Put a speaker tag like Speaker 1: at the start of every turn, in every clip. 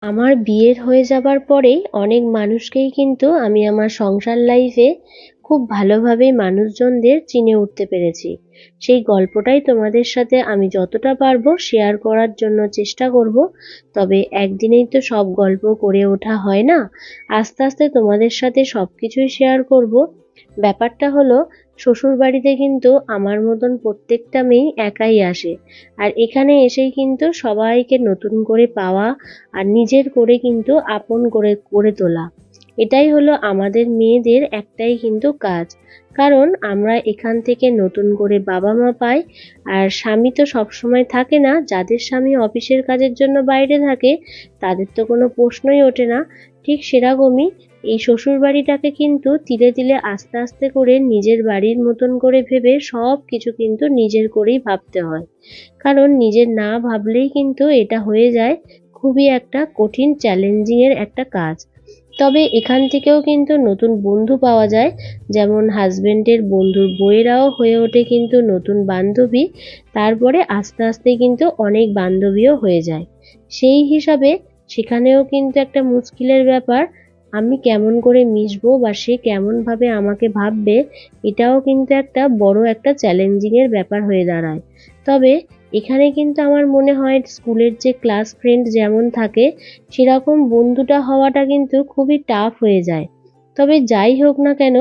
Speaker 1: আমার বিয়ের হয়ে যাবার পরেই অনেক মানুষকেই কিন্তু আমি আমার সংসার লাইফে খুব ভালোভাবেই মানুষজনদের চিনে উঠতে পেরেছি। সেই গল্পটাই তোমাদের সাথে আমি যতটা পারবো শেয়ার করার জন্য চেষ্টা করব। তবে একদিনেই তো সব গল্প করে ওঠা হয় না, আস্তে আস্তে তোমাদের সাথে সবকিছুই শেয়ার করব। ব্যাপারটা হলো, শ্বশুর বাড়িতে কিন্তু আমার মতন প্রত্যেকটা মেয়ে একাই আসে, আর এখানে এসেই কিন্তু সবাইকে নতুন করে পাওয়া আর নিজের করে কিন্তু আপন করে করে তোলা, এটাই হলো আমাদের মেয়েদের একটাই কিন্তু কাজ। কারণ আমরা এখান থেকে নতুন করে বাবা মা পাই। আর স্বামী তো সবসময় থাকে না, যাদের স্বামী অফিসের কাজের জন্য বাইরে থাকে তাদের তো কোনো প্রশ্নই ওঠে না। ঠিক সেরকমই এই শ্বশুর বাড়িটাকে কিন্তু তিলে তিলে আস্তে আস্তে করে নিজের বাড়ির মতন করে ভেবে সব কিছু কিন্তু নিজের করেই ভাবতে হয়। কারণ নিজের না ভাবলেই কিন্তু এটা হয়ে যায় খুবই একটা কঠিন চ্যালেঞ্জিং এর একটা কাজ। তবে এখান থেকেও কিন্তু নতুন বন্ধু পাওয়া যায়, যেমন হাজবেন্ডের বন্ধুর বউয়েরাও হয়ে ওঠে কিন্তু নতুন বান্ধবী। তারপরে আস্তে আস্তে কিন্তু অনেক বান্ধবীও হয়ে যায়। সেই হিসাবে সেখানেও কিন্তু একটা মুশকিলের ব্যাপার, আমি কেমন করে মিশবো বা সে কেমন ভাবে আমাকে ভাববে, এটাও কিন্তু একটা বড় একটা চ্যালেঞ্জিং এর ব্যাপার হয়ে দাঁড়ায়। তবে এখানে কিন্তু আমার মনে হয় স্কুলের যে ক্লাস ফ্রেন্ড যেমন থাকে সেরকম বন্ধুটা হওয়াটা কিন্তু খুবই টাফ হয়ে যায়। তবে যাই হোক না কেন,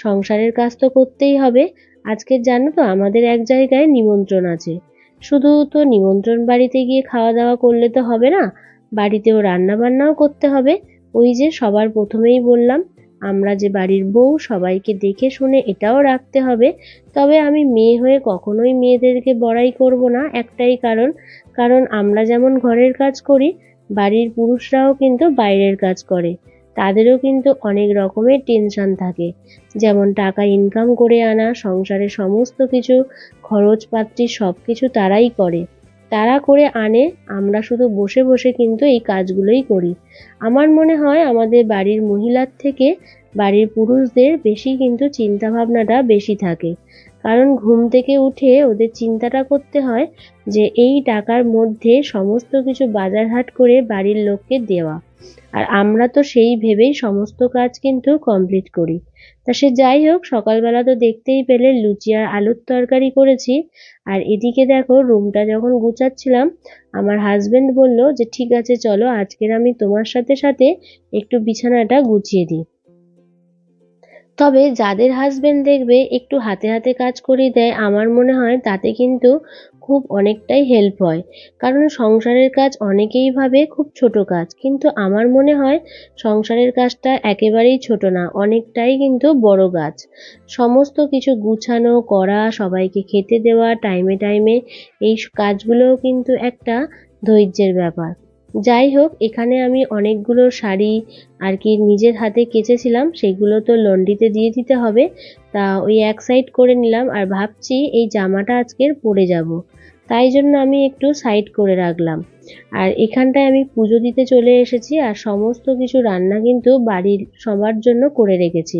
Speaker 1: সংসারের কাজ তো করতেই হবে। আজকে জানো তো আমাদের এক জায়গায় নিমন্ত্রণ আছে। শুধু তো নিমন্ত্রণ বাড়িতে গিয়ে খাওয়া দাওয়া করলে তো হবে না, বাড়িতেও রান্না বান্নাও করতে হবে। ওই যে সবার প্রথমেই বললাম, আমরা যে বাড়ির বউ সবাইকে দেখে শুনে এটাও রাখতে হবে। তবে আমি মেয়ে হয়ে কখনোই মেয়েদেরকে বড়াই করব না, একটাই কারণ, কারণ আমরা যেমন ঘরের কাজ করি বাড়ির পুরুষরাও কিন্তু বাইরের কাজ করে। তাদেরও কিন্তু অনেক রকমের টেনশন থাকে, যেমন টাকা ইনকাম করে আনা, সংসারে সমস্ত কিছু খরচপাতি সব কিছু তারাই করে, তারা করে আনে। আমরা শুধু বসে বসে কিন্তু এই কাজগুলোই করি। আমার মনে হয় আমাদের বাড়ির মহিলার থেকে বাড়ির পুরুষদের বেশি কিন্তু চিন্তা ভাবনাটা বেশি থাকে। কারণ ঘুম থেকে উঠে ওদের চিন্তাটা করতে হয় যে এই টাকার মধ্যে সমস্ত কিছু বাজার হাট করে বাড়ির লোককে দেওয়া। আর আমরা তো সেই ভেবেই সমস্ত কাজ কিন্তু কমপ্লিট করি। তা সে যাই হোক, সকালবেলা তো দেখতেই পেলে লুচি আর আলুর তরকারি করেছি। আর এদিকে দেখো, রুমটা যখন গুছাচ্ছিলাম আমার হাজবেন্ড বলল যে ঠিক আছে চলো আজকের আমি তোমার সাথে সাথে একটু বিছানাটা গুছিয়ে দিই। তবে যাদের হাজবেন্ড দেখবে একটু হাতে হাতে কাজ করিয়ে দেয়, আমার মনে হয় তাতে কিন্তু খুব অনেকটাই হেল্প হয়। কারণ সংসারের কাজ অনেকেই ভাবে খুব ছোট কাজ, কিন্তু আমার মনে হয় সংসারের কাজটা একেবারেই ছোট না, অনেকটাই কিন্তু বড় কাজ। সমস্ত কিছু গুছানো করা, সবাইকে খেতে দেওয়া টাইমে টাইমে, এই কাজগুলোও কিন্তু একটা ধৈর্যের ব্যাপার। যাই হোক, এখানে আমি অনেকগুলো শাড়ি আর কি নিজের হাতে কেচেছিলাম, সেগুলো তো লন্ড্রিতে দিয়ে দিতে হবে। তা ওই এক সাইড করে নিলাম, আর ভাবছি এই জামাটা আজকের পরে যাব, তাই জন্য আমি একটু সাইড করে রাখলাম। আর এখানটায় আমি পুজো দিতে চলে এসেছি, আর সমস্ত কিছু রান্না কিন্তু বাড়ির সবার জন্য করে রেখেছি।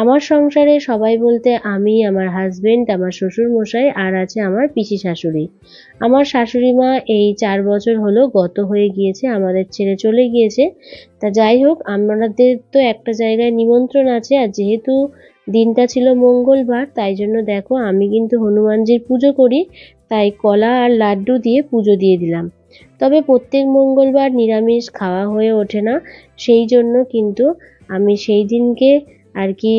Speaker 1: আমার সংসারে সবাই বলতে আমি, আমার হাজবেন্ড, আমার শ্বশুর মশাই, আর আছে আমার পিসি শাশুড়ি। আমার শাশুড়ি মা এই 4 বছর হলো গত হয়ে গিয়েছে, আমাদের ছেড়ে চলে গিয়েছে। তা যাই হোক, আমাদের তো একটা জায়গায় নিমন্ত্রণ আছে, আর যেহেতু দিনটা ছিল মঙ্গলবার তাই জন্য দেখো আমি কিন্তু হনুমানজির পুজো করি, তাই কলা আর লাড্ডু দিয়ে পুজো দিয়ে দিলাম। তবে প্রত্যেক মঙ্গলবার নিরামিষ খাওয়া হয়ে ওঠে না, সেই জন্য কিন্তু আমি সেই দিনকে আর কি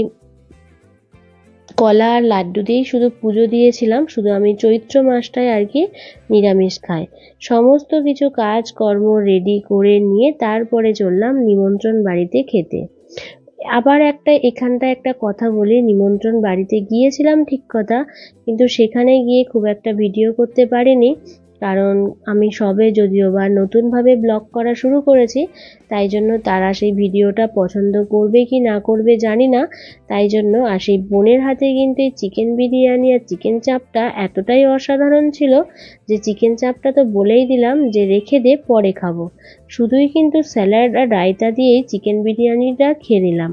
Speaker 1: কলা আর লাড্ডু দিয়েই শুধু পুজো দিয়েছিলাম। শুধু আমি চৈত্র মাসটায় আর কি নিরামিষ খাই। সমস্ত কিছু কাজ কর্ম রেডি করে নিয়ে তারপরে চললাম নিমন্ত্রণ বাড়িতে খেতে। আবার এখানটায় একটা কথা বলি, নিমন্ত্রণ বাড়িতে গিয়েছিলাম ঠিক কথা, কিন্তু সেখানে গিয়ে খুব একটা ভিডিও করতে পারিনি। কারণ আমি সবে যদিও বা নতুনভাবে ব্লগ করা শুরু করেছি, তাই জন্য তারা সেই ভিডিওটা পছন্দ করবে কি না করবে জানি না। তাই জন্য আর সেই বোনের হাতে কিন্তু এই চিকেন বিরিয়ানি আর চিকেন চাপটা এতটাই অসাধারণ ছিল যে চিকেন চাপটা তো বলেই দিলাম যে রেখে দে পরে খাবো। শুধুই কিন্তু স্যালাড আর রায়তা দিয়েই চিকেন বিরিয়ানিটা খেয়ে নিলাম।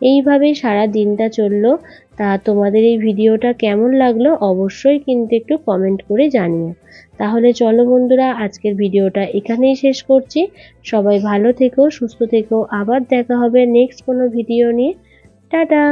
Speaker 1: এইভাবেই সারা দিনটা চললো। তা তোমাদের এই ভিডিওটা কেমন লাগলো অবশ্যই কিন্তু একটু কমেন্ট করে জানিও। তাহলে চলো বন্ধুরা, আজকের ভিডিওটা এখানেই শেষ করছি। সবাই ভালো থেকো, সুস্থ থেকো, আবার দেখা হবে নেক্সট কোনো ভিডিও নিয়ে। টাটা।